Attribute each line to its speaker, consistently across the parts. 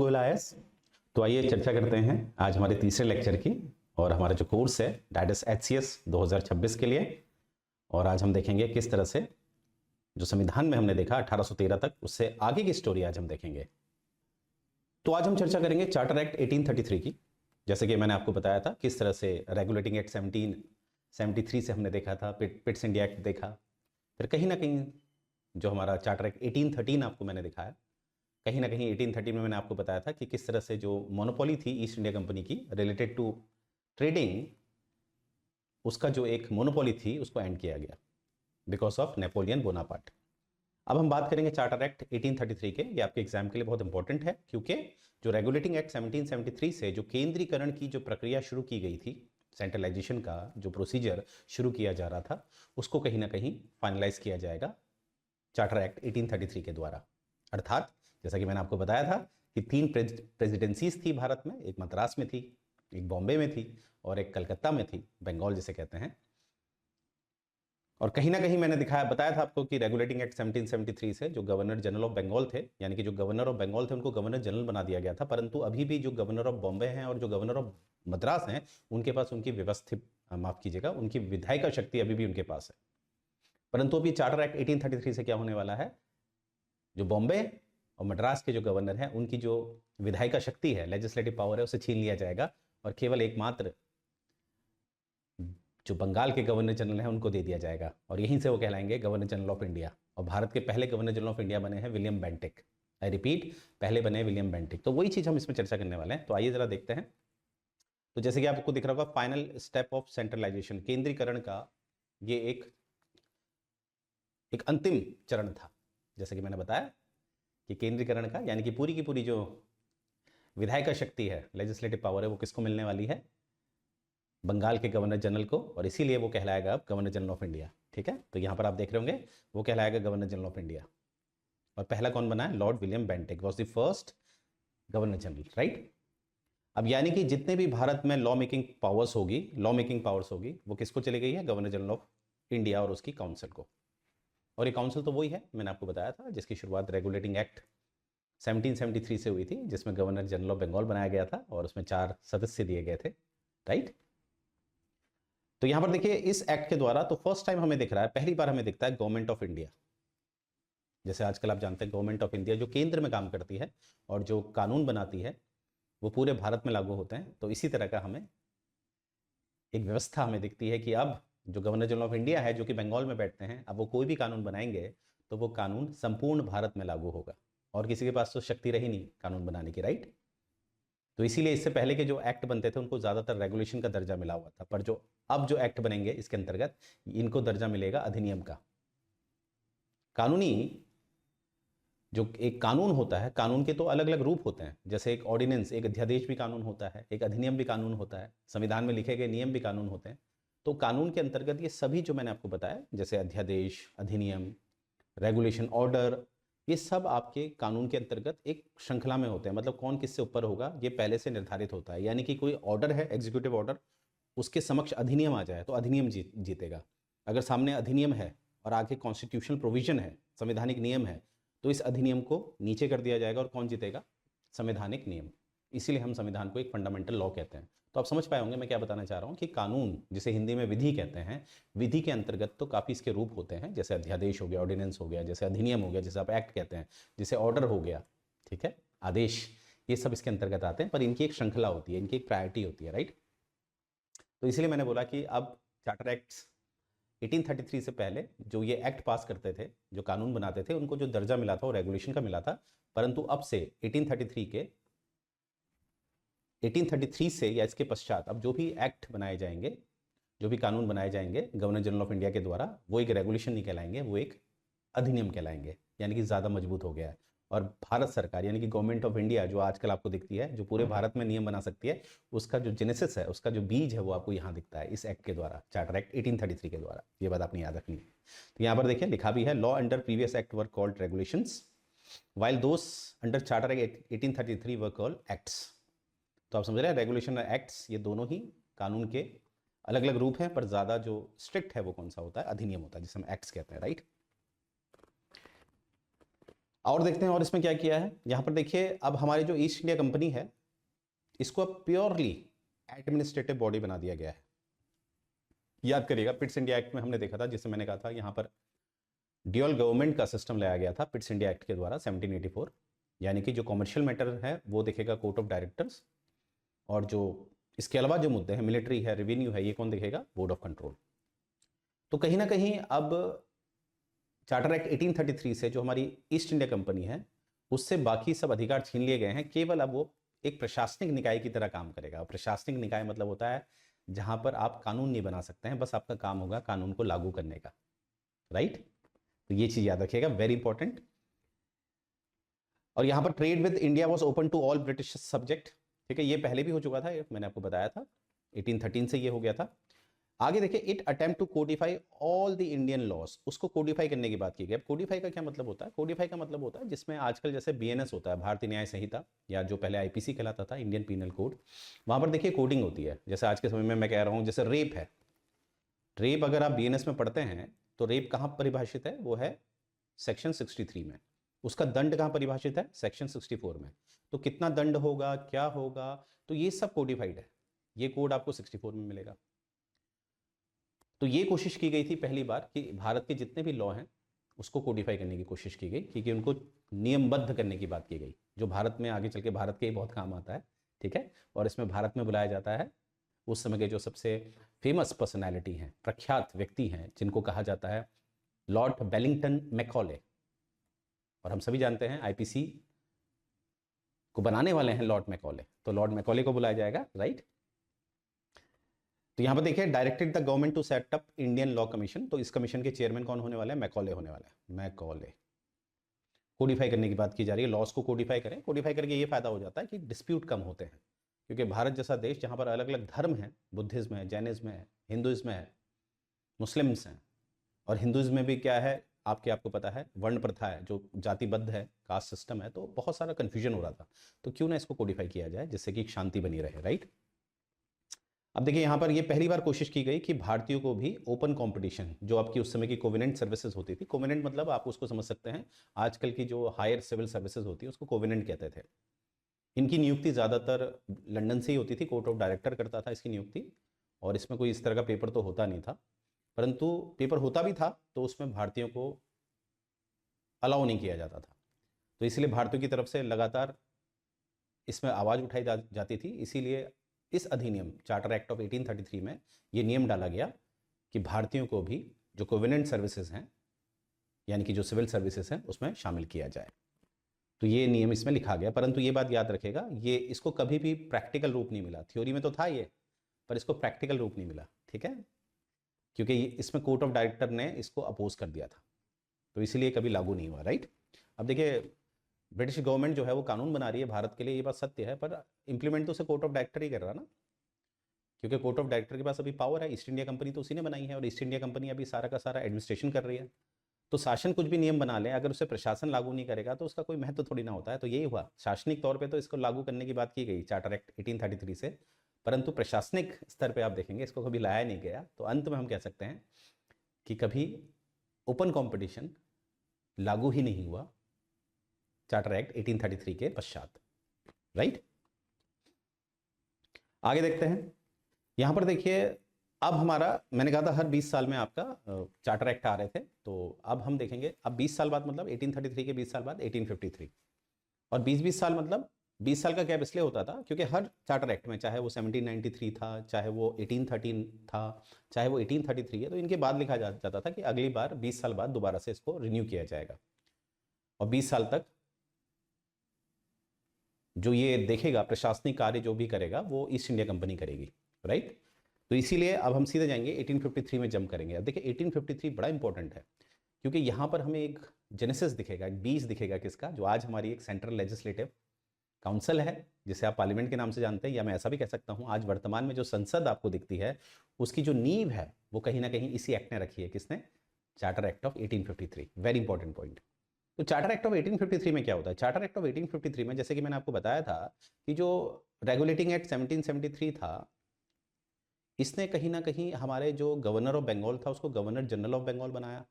Speaker 1: Goyal IAS. तो आइए चर्चा करते हैं आज हमारे तीसरे लेक्चर की, और हमारा जो कोर्स है दैट इज एचसीएस 2026 के लिए। और आज हम देखेंगे किस तरह से जो संविधान में हमने देखा 1813 तक, उससे आगे की स्टोरी आज हम देखेंगे। तो आज हम चर्चा करेंगे चार्टर एक्ट 1833 की। जैसे कि मैंने आपको बताया था किस तरह से रेगुलेटिंग एक्ट 1773 से हमने देखा था, पिट्स इंडिया एक्ट देखा, फिर कहीं ना कहीं जो हमारा चार्टर एक्ट 1813 आपको मैंने दिखाया, कहीं ना कहीं 1813 में मैंने आपको बताया था कि किस तरह से जो मोनोपोली थी ईस्ट इंडिया कंपनी की रिलेटेड टू ट्रेडिंग, उसका जो एक मोनोपोली थी उसको एंड किया गया बिकॉज ऑफ नेपोलियन बोनापार्ट। अब हम बात करेंगे चार्टर एक्ट 1833 के। ये आपके एग्जाम के लिए बहुत इंपॉर्टेंट है, क्योंकि जो रेगुलेटिंग एक्ट 1773 से जो केंद्रीकरण की जो प्रक्रिया शुरू की गई थी, सेंट्रलाइजेशन का जो प्रोसीजर शुरू किया जा रहा था, उसको कहीं ना कहीं फाइनलाइज किया जाएगा चार्टर एक्ट 1833 के द्वारा। अर्थात जैसा कि मैंने आपको बताया था कि 3 प्रेसिडेंसीज थी भारत में, एक मद्रास में थी, एक बॉम्बे में थी और एक कलकत्ता में थी, बंगाल जिसे कहते हैं। और कहीं ना कहीं मैंने बताया था आपको कि रेगुलेटिंग एक्ट 1773 से जो गवर्नर जनरल ऑफ बंगाल थे, यानी कि जो गवर्नर ऑफ बंगाल थे, उनको गवर्नर जनरल बना दिया गया था। परंतु अभी भी जो गवर्नर ऑफ बॉम्बे हैं और जो गवर्नर ऑफ मद्रास हैं, उनके पास उनकी व्यवस्थित माफ कीजिएगा उनकी विधायिका शक्ति अभी भी उनके पास है। परंतु अभी चार्टर एक्ट 1833 से क्या होने वाला है, जो बॉम्बे और मद्रास के जो गवर्नर हैं उनकी जो विधायिका शक्ति है, लेजिस्लेटिव पावर है, उसे छीन लिया जाएगा और केवल एकमात्र जो बंगाल के गवर्नर जनरल हैं उनको दे दिया जाएगा, और यहीं से वो कहलाएंगे गवर्नर जनरल ऑफ इंडिया। और भारत के पहले गवर्नर जनरल ऑफ इंडिया बने हैं विलियम बेंटिक। आई रिपीट, पहले बने विलियम बेंटिक। तो वही चीज़ हम इसमें चर्चा करने वाले हैं। तो आइए जरा देखते हैं। तो जैसे कि आपको दिख रहा होगा, फाइनल स्टेप ऑफ सेंट्रलाइजेशन, केंद्रीकरण का ये एक अंतिम चरण था। जैसे कि मैंने बताया कि केंद्रीकरण का यानी कि पूरी की पूरी जो विधायिका शक्ति है, लेजिस्लेटिव पावर है, वो किसको मिलने वाली है, बंगाल के गवर्नर जनरल को, और इसीलिए वो कहलाएगा अब गवर्नर जनरल ऑफ इंडिया। ठीक है, तो यहाँ पर आप देख रहे होंगे वो कहलाएगा गवर्नर जनरल ऑफ इंडिया। और पहला कौन बना है, Lord William Bentinck was the first governor general, right. अब यानी कि जितने भी भारत में लॉ मेकिंग पावर्स होगी वो किसको चली गई है, गवर्नर जनरल ऑफ इंडिया और उसकी काउंसिल को। और ये काउंसिल तो वही है, मैंने आपको बताया था, जिसकी शुरुआत रेगुलेटिंग एक्ट 1773 से हुई थी, जिसमें गवर्नर जनरल ऑफ बंगाल बनाया गया था और उसमें 4 सदस्य दिए गए थे, राइट। तो यहां पर देखिए इस एक्ट के द्वारा तो फर्स्ट टाइम हमें दिख रहा है, पहली बार हमें दिखता है गवर्नमेंट ऑफ इंडिया। जैसे आजकल आप जानते हैं गवर्नमेंट ऑफ इंडिया जो केंद्र में काम करती है और जो कानून बनाती है वो पूरे भारत में लागू होते हैं। तो इसी तरह का हमें एक व्यवस्था हमें दिखती है कि अब जो गवर्नर जनरल ऑफ इंडिया है, जो कि बंगाल में बैठते हैं, अब वो कोई भी कानून बनाएंगे तो वो कानून संपूर्ण भारत में लागू होगा, और किसी के पास तो शक्ति रही नहीं कानून बनाने की, राइट। तो इसीलिए इससे पहले के जो एक्ट बनते थे उनको ज़्यादातर रेगुलेशन का दर्जा मिला हुआ था, पर जो अब जो एक्ट बनेंगे इसके अंतर्गत इनको दर्जा मिलेगा अधिनियम का। कानूनी जो एक कानून होता है, कानून के तो अलग अलग रूप होते हैं, जैसे एक ऑर्डिनेंस, एक अध्यादेश भी कानून होता है, एक अधिनियम भी कानून होता है, संविधान में लिखे गए नियम भी कानून होते हैं। तो कानून के अंतर्गत ये सभी जो मैंने आपको बताया, जैसे अध्यादेश, अधिनियम, रेगुलेशन, ऑर्डर, ये सब आपके कानून के अंतर्गत एक श्रृंखला में होते हैं। मतलब कौन किससे ऊपर होगा ये पहले से निर्धारित होता है। यानी कि कोई ऑर्डर है, एग्जीक्यूटिव ऑर्डर, उसके समक्ष अधिनियम आ जाए तो अधिनियम जीतेगा। अगर सामने अधिनियम है और आगे कॉन्स्टिट्यूशनल प्रोविजन है, संवैधानिक नियम है, तो इस अधिनियम को नीचे कर दिया जाएगा और कौन जीतेगा, संवैधानिक नियम। इसीलिए हम संविधान को एक फंडामेंटल लॉ कहते हैं। तो आप समझ पाए होंगे मैं क्या बताना चाह रहा हूँ कि कानून, जिसे हिंदी में विधि कहते हैं, विधि के अंतर्गत तो काफ़ी इसके रूप होते हैं, जैसे अध्यादेश हो गया, ऑर्डिनेंस हो गया, जैसे अधिनियम हो गया, जैसे आप एक्ट कहते हैं, जैसे ऑर्डर हो गया, ठीक है, आदेश, ये सब इसके अंतर्गत आते हैं। पर इनकी एक श्रृंखला होती है, इनकी एक प्रायोरिटी होती है, राइट। तो इसलिए मैंने बोला कि अब चार्टर एक्ट 1833 से पहले जो ये एक्ट पास करते थे, जो कानून बनाते थे, उनको जो दर्जा मिला था वो रेगुलेशन का मिला था। परंतु अब से 1833 से या इसके पश्चात अब जो भी एक्ट बनाए जाएंगे, जो भी कानून बनाए जाएंगे गवर्नर जनरल ऑफ इंडिया के द्वारा, वो एक रेगुलेशन नहीं कहलाएंगे, वो एक अधिनियम कहलाएंगे। यानी कि ज़्यादा मजबूत हो गया है। और भारत सरकार यानी कि गवर्नमेंट ऑफ इंडिया जो आजकल आपको दिखती है, जो पूरे भारत में नियम बना सकती है, उसका जो जेनेसिस है, उसका जो बीज है, वो आपको यहाँ दिखता है इस एक्ट के द्वारा, चार्टर एक्ट 1833 के द्वारा। ये बात आपने याद रखनी है। तो यहाँ पर देखिए लिखा भी है, law under previous act were called regulations while those under charter act 1833 were called acts। तो आप समझ रहे हैं, रेगुलेशन और एक्ट्स ये दोनों ही कानून के अलग अलग रूप हैं, पर ज़्यादा जो स्ट्रिक्ट है वो कौन सा होता है, अधिनियम होता है, जिसे हम एक्ट्स कहते हैं, राइट। और देखते हैं और इसमें क्या किया है। यहाँ पर देखिए अब हमारी जो ईस्ट इंडिया कंपनी है इसको अब प्योरली एडमिनिस्ट्रेटिव बॉडी बना दिया गया है। याद करिएगा पिट्स इंडिया एक्ट में हमने देखा था, जिससे मैंने कहा था यहाँ पर ड्यूअल गवर्नमेंट का सिस्टम लाया गया था पिट्स इंडिया एक्ट के द्वारा 1784, यानी कि जो कॉमर्शियल मैटर है वो देखेगा कोर्ट ऑफ डायरेक्टर्स, और जो इसके अलावा जो मुद्दे हैं मिलिट्री है, रेवेन्यू है, ये कौन देखेगा, बोर्ड ऑफ कंट्रोल। तो कहीं ना कहीं अब चार्टर एक्ट 1833 से जो हमारी ईस्ट इंडिया कंपनी है उससे बाकी सब अधिकार छीन लिए गए हैं, केवल अब वो एक प्रशासनिक निकाय की तरह काम करेगा। प्रशासनिक निकाय मतलब होता है जहां पर आप कानून नहीं बना सकते हैं, बस आपका काम होगा कानून को लागू करने का, राइट। तो ये चीज याद रखिएगा, वेरी इंपॉर्टेंट। और यहां पर trade with India was open to all British subject, ठीक है, ये पहले भी हो चुका था, मैंने आपको बताया था 1813 से ये हो गया था। आगे देखिए it attempt to codify all the Indian laws, उसको कोडिफाई करने की बात की गई। अब कोडिफाई का क्या मतलब होता है, कोडिफाई का मतलब होता है जिसमें आजकल जैसे बीएनएस होता है, भारतीय न्याय संहिता, या जो पहले आईपीसी कहलाता था, इंडियन पीनल कोड, वहां पर देखिए कोडिंग होती है। जैसे आज के समय में मैं कह रहा हूं जैसे रेप है, रेप अगर आप बीएनएस में पढ़ते हैं तो रेप कहां परिभाषित है, वो है सेक्शन 63 में। उसका दंड कहां परिभाषित है, सेक्शन 64 में। तो कितना दंड होगा, क्या होगा, तो ये सब कोडिफाइड है, ये कोड आपको 64 में मिलेगा। तो ये कोशिश की गई थी पहली बार कि भारत के जितने भी लॉ हैं उसको कोडिफाई करने की कोशिश की गई, क्योंकि उनको नियमबद्ध करने की बात की गई, जो भारत में आगे चल के भारत के ही बहुत काम आता है, ठीक है। और इसमें भारत में बुलाया जाता है उस समय के जो सबसे फेमस पर्सनैलिटी हैं, प्रख्यात व्यक्ति हैं, जिनको कहा जाता है लॉर्ड वेलिंगटन मैकॉले। और हम सभी जानते हैं आईपीसी को बनाने वाले हैं लॉर्ड मैकॉले, तो लॉर्ड मैकॉले को बुलाया जाएगा, राइट। तो यहां पर देखिए directed the government to set up Indian law commission, तो इस कमीशन के चेयरमैन कौन होने वाले हैं, मैकॉले होने वाला है, मैकॉले। कोडिफाई करने की बात की जा रही है, लॉस को कोडिफाई करें, कोडिफाई करके ये फायदा हो जाता है कि डिस्प्यूट कम होते हैं, क्योंकि भारत जैसा देश जहां पर अलग अलग धर्म है, बुद्धिज्म है, जैनिज्म है, हिंदुइज्म है, मुस्लिम्स हैं, और हिंदुइज्म में भी क्या है आपको पता है वर्ण प्रथा है, जो जातिबद्ध है, कास्ट सिस्टम है, तो बहुत सारा कंफ्यूजन हो रहा था। तो क्यों ना इसको कोडिफाई किया जाए जिससे कि शांति बनी रहे, राइट। अब देखिए यहाँ पर ये पहली बार कोशिश की गई कि भारतीयों को भी ओपन कंपटीशन, जो आपकी उस समय की कोविनेंट सर्विसेज होती थी, कोविनेंट मतलब आप उसको समझ सकते हैं आजकल की जो हायर सिविल सर्विसेज होती है उसको कोविनेंट कहते थे। इनकी नियुक्ति ज़्यादातर लंदन से ही होती थी, कोर्ट ऑफ डायरेक्टर करता था इसकी नियुक्ति, और इसमें कोई इस तरह का पेपर तो होता नहीं था, परंतु पेपर होता भी था तो उसमें भारतीयों को अलाउ नहीं किया जाता था। तो इसलिए भारतीयों की तरफ से लगातार इसमें आवाज़ उठाई जाती थी। इसीलिए इस अधिनियम चार्टर एक्ट ऑफ 1833 में ये नियम डाला गया कि भारतीयों को भी जो कोवेनेंट सर्विसेज हैं, यानी कि जो सिविल सर्विसेज हैं, उसमें शामिल किया जाए। तो ये नियम इसमें लिखा गया, परंतु ये बात याद रखेगा, ये इसको कभी भी प्रैक्टिकल रूप नहीं मिला। थ्योरी में तो था ये, पर इसको प्रैक्टिकल रूप नहीं मिला, ठीक है, क्योंकि इसमें कोर्ट ऑफ डायरेक्टर ने इसको अपोज कर दिया था, तो इसलिए कभी लागू नहीं हुआ, राइट। अब देखिए ब्रिटिश गवर्नमेंट जो है वो कानून बना रही है भारत के लिए, ये बात सत्य है, पर इंप्लीमेंट तो उसे कोर्ट ऑफ डायरेक्टर ही कर रहा ना, क्योंकि कोर्ट ऑफ डायरेक्टर के पास अभी पावर है। ईस्ट इंडिया कंपनी तो उसी ने बनाई है, और ईस्ट इंडिया कंपनी अभी सारा का सारा एडमिनिस्ट्रेशन कर रही है। तो शासन कुछ भी नियम बना ले, अगर उसे प्रशासन लागू नहीं करेगा तो उसका कोई महत्व थोड़ी ना होता है। तो यही हुआ, शासनिक तौर पर तो इसको लागू करने की बात की गई चार्टर एक्ट 1833 से, परंतु प्रशासनिक स्तर पर आप देखेंगे इसको कभी लाया नहीं गया। तो अंत में हम कह सकते हैं कि कभी ओपन कॉम्पिटिशन लागू ही नहीं हुआ चार्टर एक्ट 1833 के पश्चात, राइट। आगे देखते हैं, यहां पर देखिए अब हमारा, मैंने कहा था हर 20 साल में आपका चार्टर एक्ट आ रहे थे, तो अब हम देखेंगे अब 20 साल बाद, मतलब 1833 के 20 साल बाद 1853, और 20-20 साल मतलब 20 साल का गैप इसलिए होता था क्योंकि हर चार्टर एक्ट में, चाहे वो 1793 था, चाहे वो 1813 था, चाहे वो 1833 है, तो इनके बाद लिखा जाता था कि अगली बार 20 साल बाद दोबारा से इसको रिन्यू किया जाएगा, और 20 साल तक जो ये देखेगा प्रशासनिक कार्य जो भी करेगा वो ईस्ट इंडिया कंपनी करेगी, राइट। तो इसीलिए अब हम सीधे जाएंगे 1853 में जंप करेंगे। अब देखिए 1853 बड़ा इंपॉर्टेंट है, क्योंकि यहाँ पर हमें एक जेनेसिस दिखेगा, एक बीज दिखेगा किसका, जो आज हमारी एक सेंट्रल लेजिस्लेटिव काउंसिल है, जिसे आप पार्लियामेंट के नाम से जानते हैं, या मैं ऐसा भी कह सकता हूँ आज वर्तमान में जो संसद आपको दिखती है उसकी जो नींव है वो कहीं ना कहीं इसी एक्ट ने रखी है। किसने, charter act of 1853, very important point. तो चार्टर एक्ट ऑफ 1853 में क्या होता है, चार्टर एक्ट ऑफ 1853 में जैसे कि मैंने आपको बताया था कि जो रेगुलेटिंग एक्ट 1773 था, इसने कहीं ना कहीं हमारे जो गवर्नर ऑफ बंगाल था उसको गवर्नर जनरल ऑफ बंगाल बनाया,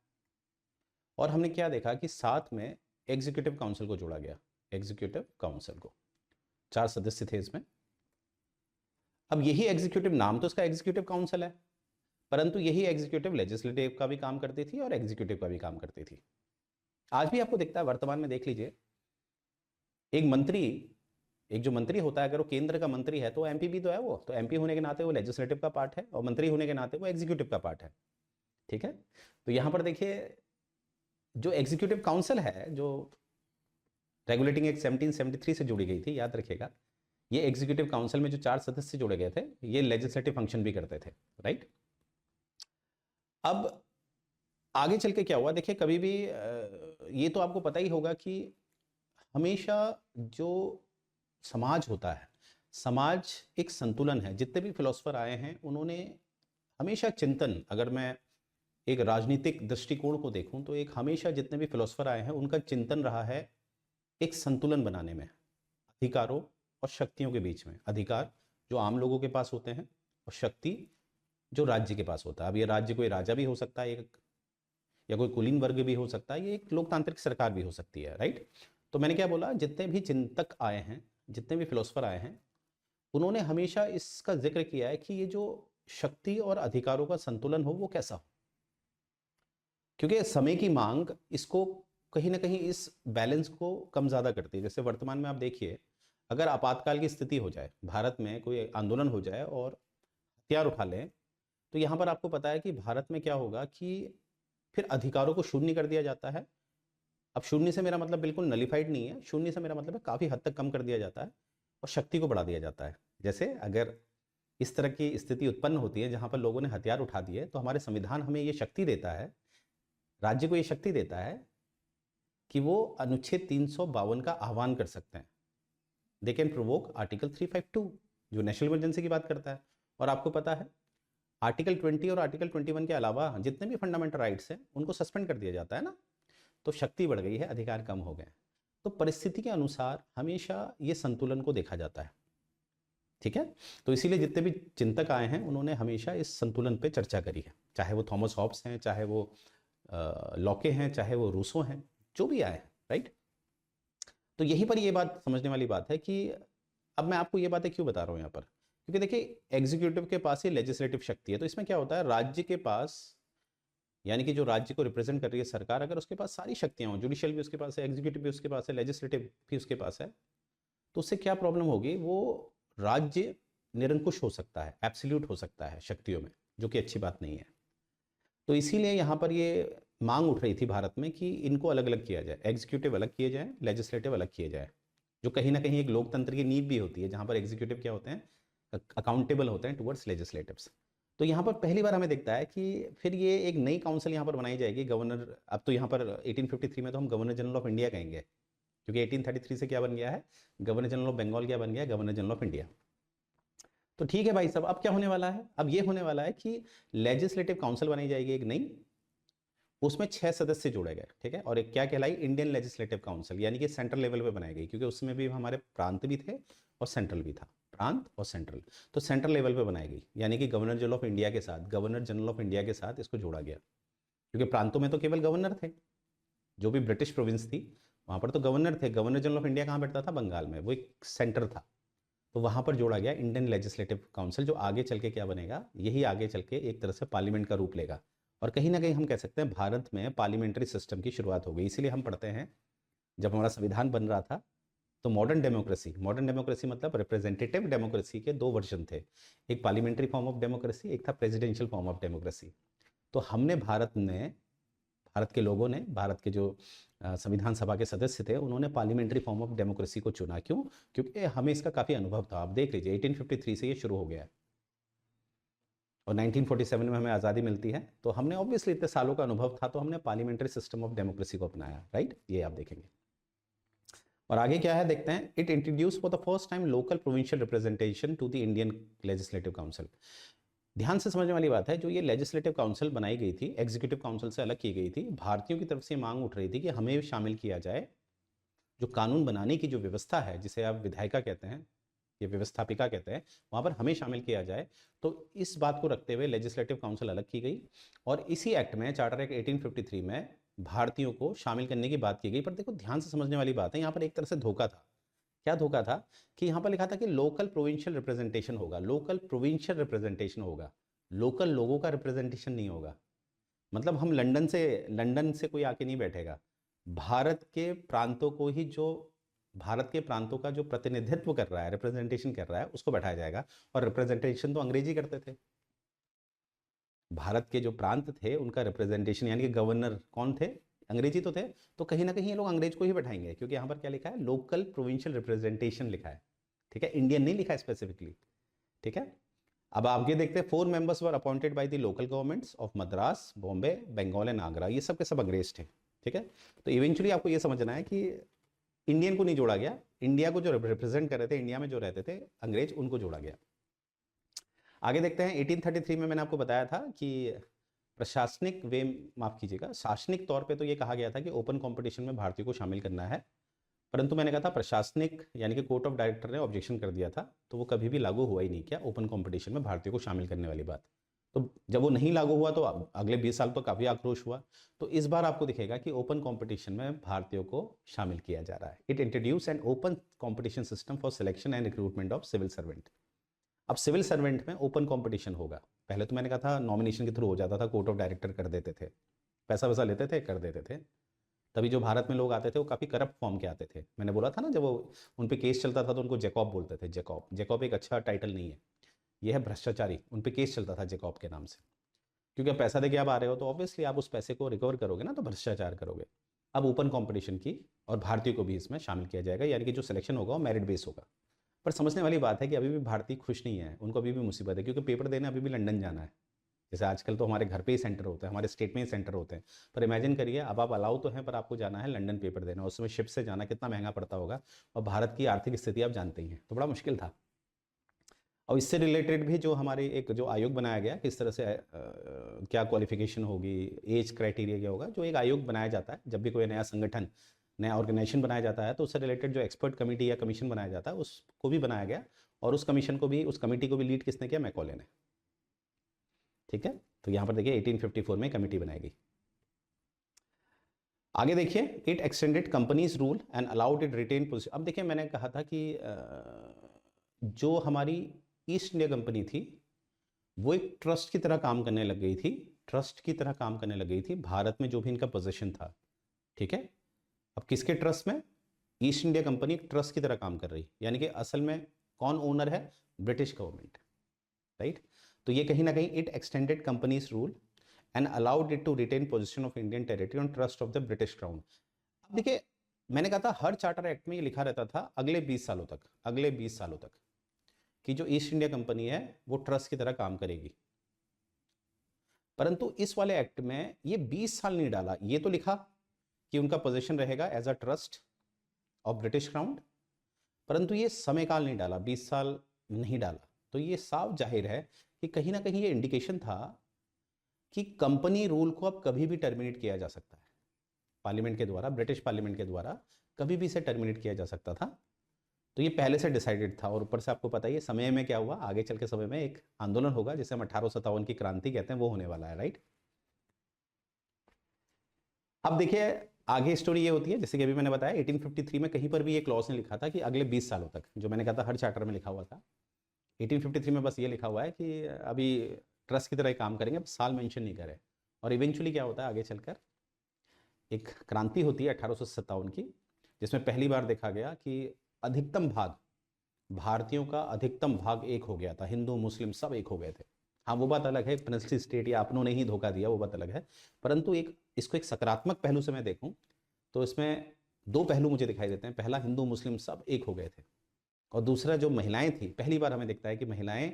Speaker 1: और हमने क्या देखा कि साथ में एग्जीक्यूटिव काउंसिल को जोड़ा गया, एग्जीक्यूटिव काउंसिल को, 4 सदस्य थे इसमें। अब यही एग्जीक्यूटिव, नाम तो इसका एग्जीक्यूटिव काउंसिल है, परंतु यही एग्जीक्यूटिव लेजिस्लेटिव का भी काम करती थी और एग्जीक्यूटिव का भी काम करती थी। आज भी आपको दिखता है, वर्तमान में देख लीजिए, एक मंत्री, एक जो मंत्री होता है, अगर वो केंद्र का मंत्री है तो एमपी भी तो है, वो तो एमपी होने के नाते वो लेजिस्लेटिव का पार्ट है, और मंत्री होने के नाते वो एग्जीक्यूटिव का पार्ट है। ठीक है, तो यहां पर देखिए, जो एग्जीक्यूटिव काउंसिल है, जो रेगुलेटिंग एक्ट 1773 से जुड़ी गई थी, याद रखिएगा, ये एग्जीक्यूटिव काउंसिल में जो 4 सदस्य जोड़े गए थे, ये लेजिस्लेटिव फंक्शन भी करते थे, राइट। अब आगे चल के क्या हुआ, देखिए, कभी भी ये तो आपको पता ही होगा कि हमेशा जो समाज होता है, समाज एक संतुलन है। जितने भी फिलोसफर आए हैं उन्होंने हमेशा चिंतन, अगर मैं एक राजनीतिक दृष्टिकोण को देखूं तो एक हमेशा जितने भी फिलोसफर आए हैं उनका चिंतन रहा है एक संतुलन बनाने में, अधिकारों और शक्तियों के बीच में। अधिकार जो आम लोगों के पास होते हैं और शक्ति जो राज्य के पास होता है। अब ये राज्य कोई राजा भी हो सकता है एक, या कोई कुलीन वर्ग भी हो सकता है, ये एक लोकतांत्रिक सरकार भी हो सकती है, राइट। तो मैंने क्या बोला, जितने भी चिंतक आए हैं, जितने भी फिलोसफर आए हैं, उन्होंने हमेशा इसका जिक्र किया है कि ये जो शक्ति और अधिकारों का संतुलन हो वो कैसा हो, क्योंकि समय की मांग इसको कहीं ना कहीं इस बैलेंस को कम ज़्यादा करती है। जैसे वर्तमान में आप देखिए, अगर आपातकाल की स्थिति हो जाए, भारत में कोई आंदोलन हो जाए और हथियार उठा लें, तो यहाँ पर आपको पता है कि भारत में क्या होगा कि फिर अधिकारों को शून्य कर दिया जाता है। अब शून्य से मेरा मतलब बिल्कुल नलिफाइड नहीं है, शून्य से मेरा मतलब है काफ़ी हद तक कम कर दिया जाता है और शक्ति को बढ़ा दिया जाता है। जैसे अगर इस तरह की स्थिति उत्पन्न होती है जहाँ पर लोगों ने हथियार उठा दिए, तो हमारे संविधान हमें ये शक्ति देता है, राज्य को ये शक्ति देता है कि वो अनुच्छेद 352 का आह्वान कर सकते हैं। दे कैन प्रोवोक आर्टिकल 352 जो नेशनल इमरजेंसी की बात करता है। और आपको पता है आर्टिकल 20 और आर्टिकल 21 के अलावा जितने भी फंडामेंटल राइट्स हैं उनको सस्पेंड कर दिया जाता है ना। तो शक्ति बढ़ गई है, अधिकार कम हो गए। तो परिस्थिति के अनुसार हमेशा ये संतुलन को देखा जाता है, ठीक है। तो इसीलिए जितने भी चिंतक आए हैं उन्होंने हमेशा इस संतुलन पे चर्चा करी है, चाहे वो थॉमस हॉब्स हैं, चाहे वो लॉके हैं, चाहे वो रूसो हैं, जो भी आए हैं, राइट। तो यहीं पर ये बात समझने वाली बात है कि अब मैं आपको ये बातें क्यों बता रहा हूँ यहाँ पर, क्योंकि देखिए एग्जीक्यूटिव के पास ही लेजिस्लेटिव शक्ति है। तो इसमें क्या होता है, राज्य के पास, यानी कि जो राज्य को रिप्रेजेंट कर रही है सरकार, अगर उसके पास सारी शक्तियां हों, जुडिशियल भी उसके पास है, एग्जीक्यूटिव भी उसके पास है, लेजिस्लेटिव भी उसके पास है, तो उससे क्या प्रॉब्लम होगी, वो राज्य निरंकुश हो सकता है, एब्सोल्यूट हो सकता है शक्तियों में, जो कि अच्छी बात नहीं है। तो इसीलिए यहाँ पर ये मांग उठ रही थी भारत में कि इनको अलग अलग किया जाए, एग्जीक्यूटिव अलग किए जाए, लेजिस्लेटिव अलग किए जाए, जो कहीं ना कहीं एक लोकतंत्र की नींव भी होती है, जहाँ पर एग्जीक्यूटिव क्या होते हैं, अकाउंटेबल होते हैं टुवर्ड्स लेजिस्लेटिव्स। तो यहाँ पर पहली बार हमें दिखता है कि फिर ये एक नई काउंसिल यहाँ पर बनाई जाएगी, गवर्नर। अब तो यहाँ पर 1853 में तो हम गवर्नर जनरल ऑफ इंडिया कहेंगे, क्योंकि 1833 से क्या बन गया है, गवर्नर जनरल ऑफ बंगाल क्या बन गया, गवर्नर जनरल ऑफ इंडिया। तो ठीक है भाई साहब, अब क्या होने वाला है, अब ये होने वाला है कि लेजिस्लेटिव काउंसिल बनाई जाएगी एक नई, उसमें 6 सदस्य जोड़े गए, ठीक है। और एक क्या कहलाई, इंडियन लेजिस्लेटिव काउंसिल, यानी कि सेंट्रल लेवल पे बनाई गई, क्योंकि उसमें भी हमारे प्रांत भी थे और सेंट्रल भी था, प्रांत और सेंट्रल। तो सेंट्रल लेवल पे बनाई गई, यानी कि गवर्नर जनरल ऑफ इंडिया के साथ, गवर्नर जनरल ऑफ इंडिया के साथ इसको जोड़ा गया, क्योंकि प्रांतों में तो केवल गवर्नर थे, जो भी ब्रिटिश प्रोविंस थी वहाँ पर तो गवर्नर थे। गवर्नर जनरल ऑफ इंडिया कहाँ बैठता था, बंगाल में, वो एक सेंटर था। तो वहाँ पर जोड़ा गया इंडियन लेजिस्लेटिव काउंसिल, जो आगे चल के क्या बनेगा, यही आगे चल के एक तरह से पार्लियामेंट का रूप लेगा। और कहीं ना कहीं हम कह सकते हैं भारत में पार्लियामेंट्री सिस्टम की शुरुआत हो गई। इसीलिए हम पढ़ते हैं, जब हमारा संविधान बन रहा था तो मॉडर्न डेमोक्रेसी मतलब रिप्रेजेंटेटिव डेमोक्रेसी के 2 वर्जन थे, एक पार्लियामेंट्री फॉर्म ऑफ डेमोक्रेसी, एक था प्रेसिडेंशियल फॉर्म ऑफ डेमोक्रेसी। तो हमने भारत के लोगों ने, भारत के जो संविधान सभा के सदस्य थे, उन्होंने पार्लियामेंट्री फॉर्म ऑफ डेमोक्रेसी को चुना। क्यों? क्योंकि हमें इसका काफ़ी अनुभव था। आप देख लीजिए 1853 से ये शुरू हो गया है और 1947 में हमें आज़ादी मिलती है। तो हमने ऑब्वियसली इतने सालों का अनुभव था, तो हमने पार्लियामेंट्री सिस्टम ऑफ डेमोक्रेसी को अपनाया, राइट। ये आप देखेंगे। और आगे क्या है देखते हैं, it introduce for the first time local provincial representation to the Indian legislative council. ध्यान से समझने वाली बात है, जो ये लेजिस्लेटिव काउंसिल बनाई गई थी, एग्जीक्यूटिव काउंसिल से अलग की गई थी, भारतीयों की तरफ से मांग उठ रही थी कि हमें शामिल किया जाए। जो कानून बनाने की जो व्यवस्था है, जिसे आप विधायिका कहते हैं, ये व्यवस्थापिका कहते हैं, वहाँ पर हमें शामिल किया जाए। तो इस बात को रखते हुए लेजिस्लेटिव काउंसिल अलग की गई। और इसी एक्ट में, चार्टर एक्ट 1853 में, भारतीयों को शामिल करने की बात की गई, पर देखो ध्यान से समझने वाली बात है, यहाँ पर एक तरह से धोखा था। क्या धोखा था कि यहाँ पर लिखा था कि लोकल प्रोविंशियल रिप्रेजेंटेशन होगा, लोकल प्रोविंशियल रिप्रेजेंटेशन होगा, लोकल लोगों का रिप्रेजेंटेशन नहीं होगा। मतलब हम लंदन से कोई आके नहीं बैठेगा, भारत के प्रांतों को ही, जो भारत के प्रांतों का जो प्रतिनिधित्व कर रहा है, रिप्रेजेंटेशन कर रहा है, उसको बैठाया जाएगा। और रिप्रेजेंटेशन तो अंग्रेजी करते थे, भारत के जो प्रांत थे उनका रिप्रेजेंटेशन यानी कि गवर्नर कौन थे, अंग्रेजी तो थे। तो कहीं ना कहीं ये लोग अंग्रेज को ही बैठाएंगे, क्योंकि यहाँ पर क्या लिखा है, लोकल प्रोविंशियल रिप्रेजेंटेशन लिखा है, ठीक है, इंडियन नहीं लिखा है स्पेसिफिकली, ठीक है। अब आगे देखते हैं, 4 members were appointed by the local governments of Madras, Bombay, Bengal and Agra, ये सब के सब अंग्रेज थे, ठीक है। तो इवेंचुअली आपको ये समझना है कि इंडियन को नहीं जोड़ा गया, इंडिया को जो रिप्रेजेंट कर रहे थे, इंडिया में जो रहते थे अंग्रेज, उनको जोड़ा गया। आगे देखते हैं, 1833 में मैंने आपको बताया था कि प्रशासनिक वे, माफ कीजिएगा, शासनिक तौर पे तो ये कहा गया था कि ओपन कंपटीशन में भारतीयों को शामिल करना है, परंतु मैंने कहा था प्रशासनिक यानी कि कोर्ट ऑफ डायरेक्टर ने ऑब्जेक्शन कर दिया था, तो वो कभी भी लागू हुआ ही नहीं, क्या ओपन कंपटीशन में भारतीयों को शामिल करने वाली बात। तो जब वो नहीं लागू हुआ तो अगले 20 साल तो काफ़ी आक्रोश हुआ। तो इस बार आपको दिखेगा कि ओपन कंपटीशन में भारतीयों को शामिल किया जा रहा है। It introduce an open competition system for selection and recruitment of civil servant. अब सिविल सर्वेंट में ओपन कंपटीशन होगा। पहले तो मैंने कहा था नॉमिनेशन के थ्रू हो जाता था, कोर्ट ऑफ डायरेक्टर कर देते थे, पैसा वैसा लेते थे, कर देते थे। तभी जो भारत में लोग आते थे वो काफ़ी करप्ट फॉर्म के आते थे। मैंने बोला था ना, जब वो उन पे केस चलता था तो उनको जैकॉब बोलते थे। जैकॉब, जैकॉब एक अच्छा टाइटल नहीं है, ये है भ्रष्टाचारी। उन पे केस चलता था जैकॉब के नाम से, क्योंकि आप पैसा देके आप आ रहे हो तो ऑब्वियसली आप उस पैसे को रिकवर करोगे ना, तो भ्रष्टाचार करोगे। अब ओपन कॉम्पिटिशन की और भारतीयों को भी इसमें शामिल किया जाएगा, यानी कि जो सिलेक्शन होगा वो मेरिट बेस होगा। पर समझने वाली बात है कि अभी भी भारतीय खुश नहीं है, उनको अभी भी मुसीबत है, क्योंकि पेपर देने अभी भी लंदन जाना है। जैसे आजकल तो हमारे घर पे ही सेंटर होता है, हमारे स्टेट में ही सेंटर होते हैं, पर इमेजिन करिए अब आप अलाउ तो हैं, पर आपको जाना है लंदन पेपर देना, उसमें शिप से जाना कितना महंगा पड़ता होगा, और भारत की आर्थिक स्थिति आप जानते ही हैं, तो बड़ा मुश्किल था। और इससे रिलेटेड भी जो हमारे एक जो आयोग बनाया गया, किस तरह से क्या क्वालिफिकेशन होगी, एज क्राइटेरिया क्या होगा, जो एक आयोग बनाया जाता है जब भी कोई नया संगठन, नया ऑर्गेनाइजेशन बनाया जाता है, तो उससे रिलेटेड जो एक्सपर्ट कमेटी या कमीशन बनाया जाता है उसको भी बनाया गया, और उस कमीशन को भी, उस कमेटी को भी लीड किसने किया, मैकॉले ने, ठीक है। तो यहाँ पर देखिए 1854 में कमेटी बनाई गई। आगे देखिए, it extended company's rule and allowed it retain position. अब देखिए मैंने कहा था कि जो हमारी ईस्ट इंडिया कंपनी थी वो एक ट्रस्ट की तरह काम करने लग गई थी, ट्रस्ट की तरह काम करने लग गई थी भारत में जो भी इनका पोजीशन था, ठीक है। अब किसके ट्रस्ट में, ईस्ट इंडिया कंपनी एक ट्रस्ट की तरह काम कर रही, यानी कि असल में कौन ओनर है, ब्रिटिश गवर्नमेंट, राइट। तो ये कहीं ना कहीं it extended company's rule and allowed it to retain position of Indian territory on trust of the British crown. अब देखिए मैंने कहा था हर चार्टर एक्ट में ये लिखा रहता था अगले 20 सालों तक, अगले 20 सालों तक कि जो ईस्ट इंडिया कंपनी है वो ट्रस्ट की तरह काम करेगी, परंतु इस वाले एक्ट में ये 20 साल नहीं डाला, ये तो लिखा कि उनका पोजीशन रहेगा as a trust of British crown, परंतु ये समय काल नहीं डाला, 20 साल नहीं डाला। तो ये साफ जाहिर है कि कहीं ना कहीं ये इंडिकेशन था कि कंपनी रूल को अब कभी भी टर्मिनेट किया जा सकता है, पार्लियामेंट के द्वारा, ब्रिटिश पार्लियामेंट के द्वारा कभी भी इसे टर्मिनेट किया जा सकता था। तो ये पहले से डिसाइडेड था, और ऊपर से आपको पता ही है समय में क्या हुआ, आगे चल के समय में एक आंदोलन होगा जिसे हम 1857 की क्रांति कहते हैं, वो होने वाला है, राइट। अब देखिए आगे स्टोरी ये होती है, जैसे कि अभी मैंने बताया 1853 में कहीं पर भी ये क्लॉज नहीं लिखा था कि अगले 20 सालों तक, जो मैंने कहा था हर चार्टर में लिखा हुआ था। 1853 में बस ये लिखा हुआ है कि अभी ट्रस्ट की तरह ही काम करेंगे, साल मेंशन नहीं करे। और इवेंचुअली क्या होता है, आगे चलकर एक क्रांति होती है 1857 की, जिसमें पहली बार देखा गया कि अधिकतम भाग, भारतीयों का अधिकतम भाग एक हो गया था, हिंदू मुस्लिम सब एक हो गए थे। हाँ वो बात अलग है, प्रिंसली स्टेट या अपनों ने ही धोखा दिया, वो बात अलग है, परंतु एक इसको एक सकारात्मक पहलू से मैं देखूं तो इसमें दो पहलू मुझे दिखाई देते हैं। पहला, हिंदू मुस्लिम सब एक हो गए थे, और दूसरा जो महिलाएं थी, पहली बार हमें दिखता है कि महिलाएं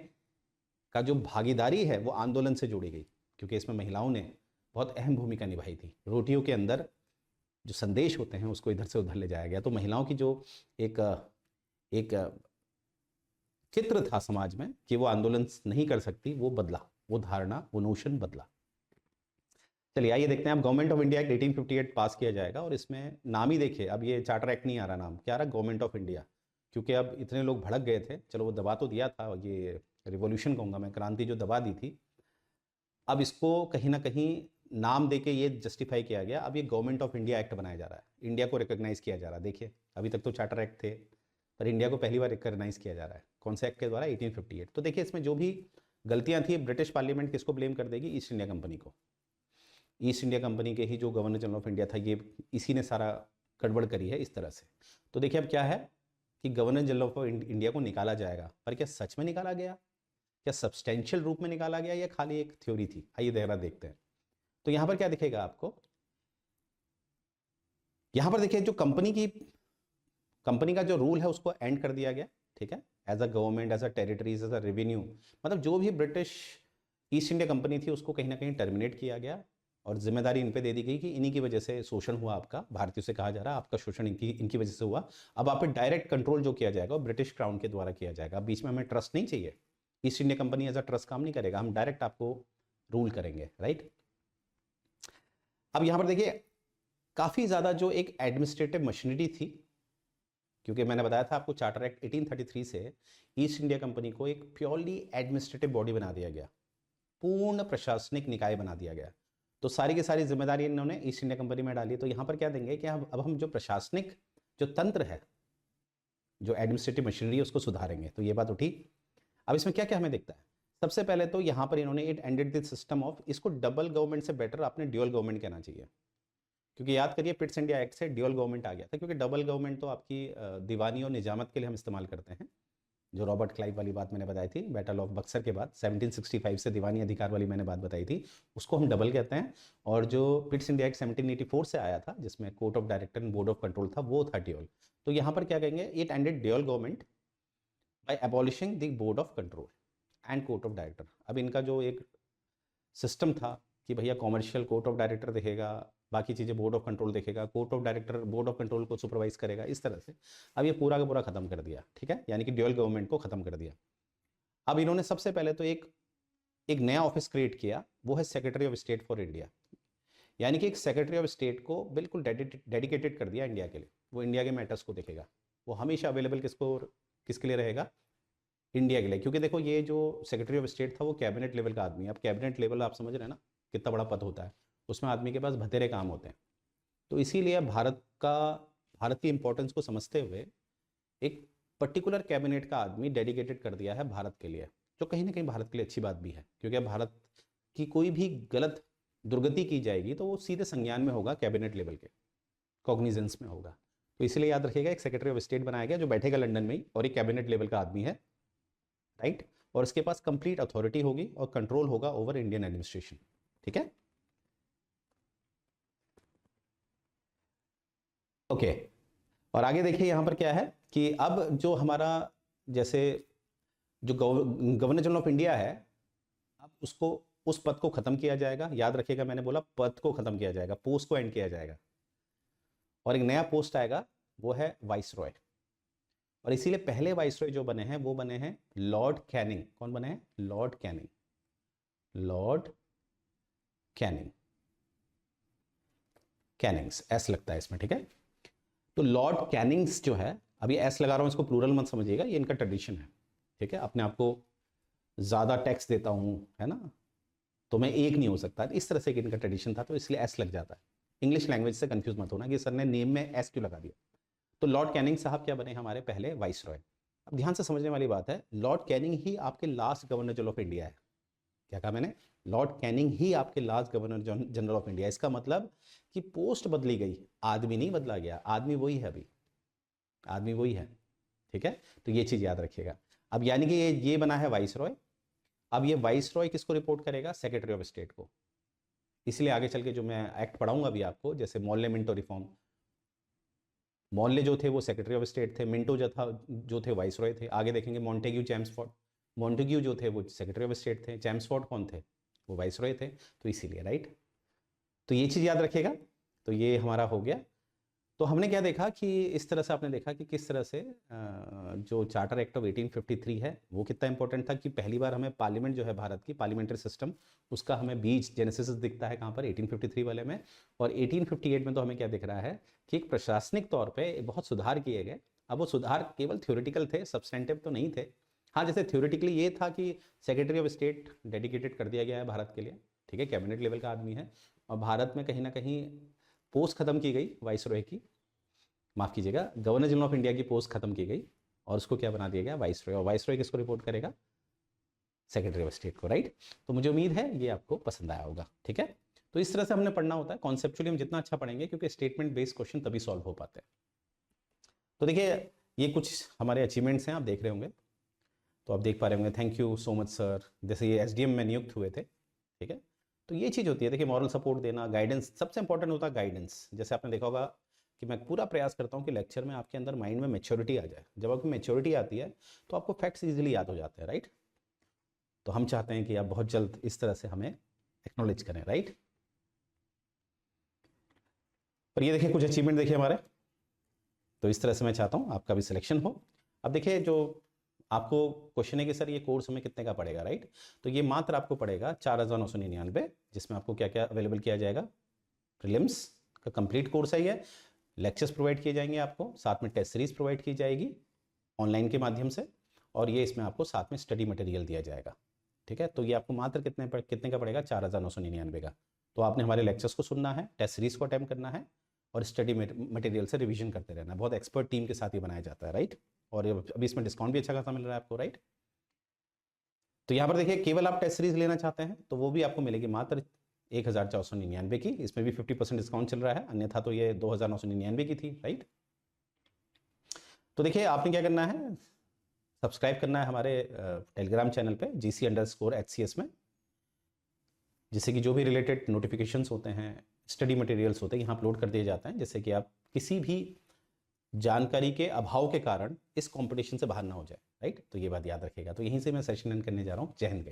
Speaker 1: का जो भागीदारी है वो आंदोलन से जोड़ी गई, क्योंकि इसमें महिलाओं ने बहुत अहम भूमिका निभाई थी। रोटियों के अंदर जो संदेश होते हैं उसको इधर से उधर ले जाया गया, तो महिलाओं की जो एक एक चित्र था समाज में कि वो आंदोलन नहीं कर सकती, वो बदला, वो धारणा, वो नोशन बदला। चलिए आइए देखते हैं। अब गवर्नमेंट ऑफ इंडिया एक्ट 1858 पास किया जाएगा, और इसमें नाम ही देखिए, अब ये चार्टर एक्ट नहीं आ रहा, नाम क्या आ रहा, गवर्नमेंट ऑफ इंडिया, क्योंकि अब इतने लोग भड़क गए थे। चलो वो दबा तो दिया था, ये रिवॉल्यूशन कहूँगा मैं, क्रांति जो दबा दी थी, अब इसको कहीं ना कहीं नाम देके ये जस्टिफाई किया गया, अब ये गवर्नमेंट ऑफ इंडिया एक्ट बनाया जा रहा है, इंडिया को रिकॉग्नाइज किया जा रहा है। देखिए अभी तक तो चार्टर एक्ट थे, पर इंडिया को पहली बार रिकॉग्नाइज किया जा रहा है। कौन से एक्ट के द्वारा? 1858। तो देखिए इसमें जो भी गलतियां थी, ब्रिटिश पार्लियामेंट किसको ब्लेम कर देगी? ईस्ट इंडिया कंपनी को। ईस्ट इंडिया कंपनी के ही जो गवर्नर जनरल ऑफ इंडिया था, ये इसी ने सारा गड़बड़ करी है इस तरह से। तो देखिए अब क्या है कि गवर्नर जनरल ऑफ इंडिया को निकाला जाएगा, पर क्या सच में निकाला गया? क्या सब्सटेंशियल रूप में निकाला गया या खाली एक थ्योरी थी? आइए जरा देखते हैं। तो यहां पर क्या दिखेगा आपको? यहां पर देखिए जो कंपनी का जो रूल है उसको एंड कर दिया गया, ठीक है, as a government, as a territories, as a revenue, मतलब जो भी ब्रिटिश ईस्ट इंडिया कंपनी थी उसको कहीं ना कहीं टर्मिनेट किया गया और जिम्मेदारी इन पे दे दी गई कि इन्हीं की वजह से शोषण हुआ आपका, भारतीयों से कहा जा रहा है आपका शोषण इनकी वजह से हुआ। अब आप पे डायरेक्ट कंट्रोल जो किया जाएगा वो ब्रिटिश क्राउन के द्वारा किया जाएगा। अब बीच में हमें ट्रस्ट नहीं चाहिए, East India Company as a trust काम नहीं करेगा, हम डायरेक्ट आपको रूल करेंगे, राइट। अब यहां पर देखिए काफी ज्यादा जो एक एडमिनिस्ट्रेटिव मशीनरी थी, क्योंकि मैंने बताया था आपको चार्टर एक्ट 1833 से ईस्ट इंडिया कंपनी को एक प्योरली एडमिनिस्ट्रेटिव बॉडी बना दिया गया, पूर्ण प्रशासनिक निकाय बना दिया गया। तो सारी की सारी जिम्मेदारी इन्होंने ईस्ट इंडिया कंपनी में डाली। तो यहाँ पर क्या देंगे कि अब हम जो प्रशासनिक जो तंत्र है, जो एडमिनिस्ट्रेटिव मशीनरी है, उसको सुधारेंगे। तो ये बात उठी। अब इसमें क्या क्या हमें दिखता है? सबसे पहले तो यहाँ पर इन्होंने it ended the system of, इसको डबल गवर्नमेंट से बेटर आपने ड्यूअल गवर्नमेंट कहना चाहिए, क्योंकि याद करिए पिट्स इंडिया एक्ट से ड्यूअल गवर्नमेंट आ गया था। क्योंकि डबल गवर्नमेंट तो आपकी दीवानी और निजामत के लिए हम इस्तेमाल करते हैं, जो रॉबर्ट क्लाइव वाली बात मैंने बताई थी, बैटल ऑफ बक्सर के बाद 1765 से दीवानी अधिकार वाली मैंने बात बताई थी, उसको हम डबल कहते हैं। और जो पिट्स इंडिया एक्ट 1784 से आया था, जिसमें court of director and board of control था, वो था ड्यूअल। तो यहाँ पर क्या कहेंगे? It ended dual government by abolishing the board of control and court of director. अब इनका जो एक सिस्टम था कि भैया कॉमर्शियल कोर्ट ऑफ डायरेक्टर देखेगा, बाकी चीज़ें बोर्ड ऑफ कंट्रोल देखेगा, court of director board of control को सुपरवाइज करेगा, इस तरह से अब ये पूरा का पूरा खत्म कर दिया, ठीक है, यानी कि ड्यूअल गवर्नमेंट को खत्म कर दिया। अब इन्होंने सबसे पहले तो एक नया ऑफिस क्रिएट किया, वो है secretary of state for India, यानी कि एक सेक्रेटरी ऑफ स्टेट को बिल्कुल डेडिकेटेड कर दिया इंडिया के लिए। वो इंडिया के मैटर्स को देखेगा, वो हमेशा अवेलेबल किसके लिए रहेगा? इंडिया के लिए। क्योंकि देखो ये जो सेक्रेटरी ऑफ स्टेट था वो कैबिनेट लेवल का आदमी है। अब कैबिनेट लेवल आप समझ रहे हैं ना कितना बड़ा पद होता है, उसमें आदमी के पास बतेरे काम होते हैं। तो इसीलिए भारत की इंपॉर्टेंस को समझते हुए एक पर्टिकुलर कैबिनेट का आदमी डेडिकेटेड कर दिया है भारत के लिए, जो कहीं ना कहीं भारत के लिए अच्छी बात भी है। क्योंकि अब भारत की कोई भी गलत दुर्गति की जाएगी तो वो सीधे संज्ञान में होगा, कैबिनेट लेवल के कॉग्निजेंस में होगा। तो इसलिए याद रखिएगा एक सेक्रेटरी ऑफ स्टेट बनाया गया जो बैठेगा लंदन में ही, और एक कैबिनेट लेवल का आदमी है, राइट, और इसके पास कंप्लीट अथॉरिटी होगी और कंट्रोल होगा ओवर इंडियन एडमिनिस्ट्रेशन, ठीक है, ओके। और आगे देखिए यहां पर क्या है कि अब जो हमारा जैसे जो गवर्नर जनरल ऑफ इंडिया है, अब उसको उस पद को खत्म किया जाएगा। याद रखिएगा मैंने बोला पद को खत्म किया जाएगा, पोस्ट को एंड किया जाएगा, और एक नया पोस्ट आएगा, वो है वाइस रॉय। और इसीलिए पहले वाइस रॉय जो बने हैं वो बने हैं लॉर्ड कैनिंग। कौन बने हैं? Lord Canning, Lord Canning, Canning's S लगता है इसमें, ठीक है। तो लॉर्ड कैनिंग्स जो है, अभी एस लगा रहा हूं, इसको प्लूरल मत समझिएगा, ये इनका ट्रेडिशन है, ठीक है। अपने आप को ज्यादा टैक्स देता हूं, है ना, तो मैं एक नहीं हो सकता, इस तरह से इनका ट्रेडिशन था, तो इसलिए एस लग जाता है। इंग्लिश लैंग्वेज से कंफ्यूज मत होना कि सर ने नेम में एस क्यों लगा दिया। तो लॉर्ड कैनिंग साहब क्या बने? हमारे पहले वाइस रॉय। अब ध्यान से समझने वाली बात है, लॉर्ड कैनिंग ही आपके last governor general of India है। क्या कहा मैंने? लॉर्ड कैनिंग ही आपके last governor general of India. इसका मतलब कि पोस्ट बदली गई, आदमी नहीं बदला गया, आदमी वही है, अभी आदमी वही है, ठीक है। तो ये चीज याद रखिएगा। अब यानी कि ये बना है वाइस रॉय। अब ये वाइस रॉय किसको रिपोर्ट करेगा? सेक्रेटरी ऑफ स्टेट को। इसलिए आगे चल के जो मैं एक्ट पढ़ाऊंगा अभी आपको, जैसे मॉर्ले मिंटो रिफॉर्म, मॉर्ले जो थे वो सेक्रेटरी ऑफ स्टेट थे, मिंटो जो थे वाइस रॉय थे। आगे देखेंगे मॉन्टेग्यू चैम्सफोर्ड, मॉन्टेग्यू जो थे वो सेक्रेटरी ऑफ स्टेट थे, चैम्सफोर्ड कौन थे? वो वाइस रॉय थे। तो इसीलिए, राइट, तो ये चीज़ याद रखिएगा। तो ये हमारा हो गया। तो हमने क्या देखा कि इस तरह से आपने देखा कि किस तरह से जो चार्टर एक्ट ऑफ 1853 है वो कितना इंपॉर्टेंट था, कि पहली बार हमें पार्लियामेंट जो है भारत की पार्लियामेंट्री सिस्टम, उसका हमें बीज जेनेसिस दिखता है कहाँ पर? 1853 वाले में। और 1858 में तो हमें क्या दिख रहा है कि एक प्रशासनिक तौर पर बहुत सुधार किए गए। अब वो सुधार केवल थ्योरेटिकल थे, सब्सटेंटिव तो नहीं थे। हाँ, जैसे थ्योरेटिकली ये था कि सेक्रेटरी ऑफ स्टेट डेडिकेटेड कर दिया गया है भारत के लिए, ठीक है, कैबिनेट लेवल का आदमी है, और भारत में कहीं ना कहीं पोस्ट खत्म की गई वाइसरॉय की, माफ़ कीजिएगा, गवर्नर जनरल ऑफ इंडिया की पोस्ट खत्म की गई और उसको क्या बना दिया गया, वाइसरॉय। और वाइसरॉय किसको रिपोर्ट करेगा, सेक्रेटरी ऑफ स्टेट को, राइट। तो मुझे उम्मीद है ये आपको पसंद आया होगा, ठीक है। तो इस तरह से हमने पढ़ना होता है कॉन्सेप्चुअली, हम जितना अच्छा पढ़ेंगे, क्योंकि स्टेटमेंट बेस्ड क्वेश्चन तभी सॉल्व हो पाते हैं। तो देखिए ये कुछ हमारे अचीवमेंट्स हैं, आप देख रहे होंगे, तो आप देख पा रहे होंगे। Thank you so much sir, जैसे ये एसडीएम में नियुक्त हुए थे, ठीक है। तो ये चीज़ होती है, देखिए मॉरल सपोर्ट देना, गाइडेंस, सबसे इंपॉर्टेंट होता है गाइडेंस। जैसे आपने देखा होगा कि मैं पूरा प्रयास करता हूँ कि लेक्चर में आपके अंदर माइंड में मैच्योरिटी आ जाए। जब आपकी मैच्योरिटी आती है तो आपको फैक्ट्स इजीली याद हो जाते हैं, राइट। तो हम चाहते हैं कि आप बहुत जल्द इस तरह से हमें एक्नॉलेज करें, राइट। और ये देखिए कुछ अचीवमेंट देखिए हमारे, तो इस तरह से मैं चाहता हूँ आपका भी सिलेक्शन हो। अब देखिए जो आपको क्वेश्चन है कि सर ये कोर्स हमें कितने का पड़ेगा, राइट। तो ये मात्र आपको पड़ेगा 4,999, जिसमें आपको क्या क्या अवेलेबल किया जाएगा, प्रीलिम्स का कंप्लीट कोर्स है ये, लेक्चर्स प्रोवाइड किए जाएंगे आपको, साथ में टेस्ट सीरीज प्रोवाइड की जाएगी ऑनलाइन के माध्यम से, और ये इसमें आपको साथ में स्टडी मटेरियल दिया जाएगा, ठीक है। तो ये आपको मात्र कितने का पड़ेगा, 4,999 का। तो आपने हमारे लेक्चर्स को सुनना है, टेस्ट सीरीज को अटेम्प्ट करना है और स्टडी मटेरियल से रिवीजन करते रहना है। बहुत एक्सपर्ट टीम के साथ ये बनाया जाता है, राइट। और अभी इसमें डिस्काउंट भी अच्छा खासा मिल रहा है आपको, राइट। तो यहाँ पर देखिए केवल आप टेस्ट सीरीज लेना चाहते हैं तो वो भी आपको मिलेगी मात्र 1,499 की, इसमें भी 50% डिस्काउंट चल रहा है, अन्यथा तो ये 2,999 की थी, राइट। तो देखिए आपने क्या करना है, सब्सक्राइब करना है हमारे टेलीग्राम चैनल पे GC_HCS में, जिससे कि जो भी रिलेटेड नोटिफिकेशंस होते हैं, स्टडी मटेरियल्स होते हैं, यहाँ अपलोड कर दिए जाते हैं, जिससे कि आप किसी भी जानकारी के अभाव के कारण इस कंपटीशन से बाहर ना हो जाए, राइट। तो ये बात याद रखिएगा। तो यहीं से मैं सेशन एंड करने जा रहा हूँ। जय हिंद।